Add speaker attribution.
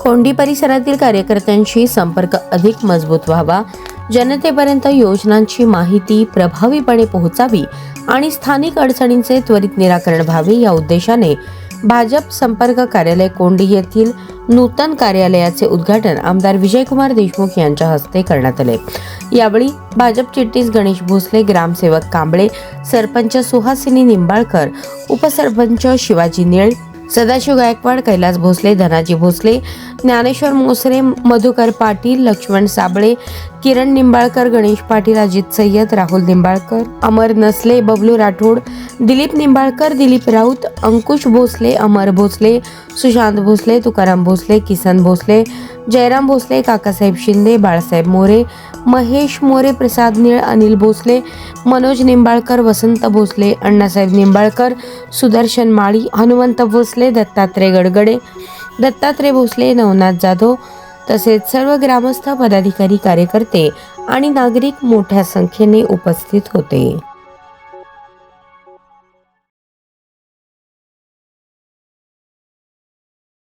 Speaker 1: कोंडी परिसरातील कार्यकर्त्यांशी संपर्क अधिक मजबूत व्हावा, जनतेपर्यंत योजनांची माहिती प्रभावीपणे पोहोचावी आणि स्थानिक अडचणींचे त्वरित निराकरण व्हावे या उद्देशाने भाजप संपर्क कार्यालय कोंडी येथील नूतन कार्यालयाचे उद्घाटन आमदार विजयकुमार देशमुख यांच्या हस्ते करण्यात आले। यावेळी भाजप चिटणीस गणेश भोसले, ग्रामसेवक कांबळे, सरपंच सुहासिनी निंबाळकर, उपसरपंच शिवाजी निळ, सदाशिव गायकवाड, कैलास भोसले, धनाजी भोसले, ज्ञानेश्वर मोसरे, मधुकर पाटील, लक्ष्मण साबळे, किरण निंबाळकर, गणेश पाटील, अजित सय्यद, राहुल निंबाळकर, अमर नसले, बबलू राठोड, दिलीप निंबाळकर, दिलीप राऊत, अंकुश भोसले, अमर भोसले, सुशांत भोसले, तुकाराम भोसले, किसन भोसले, जयराम भोसले, काकासाहेब शिंदे, बाळासाहेब मोरे, महेश मोरे, प्रसाद निळ, अनिल भोसले, मनोज निंबाळकर, वसंत भोसले, अण्णासाहेब निंबाळकर, सुदर्शन माळी, हनुमंत भोसले, दत्तात्रय गडगडे, दत्तात्रय भोसले, नवनाथ जाधव तसेच सर्व ग्रामस्थ, पदाधिकारी, कार्यकर्ते आणि नागरिक मोठ्या संख्येने उपस्थित होते।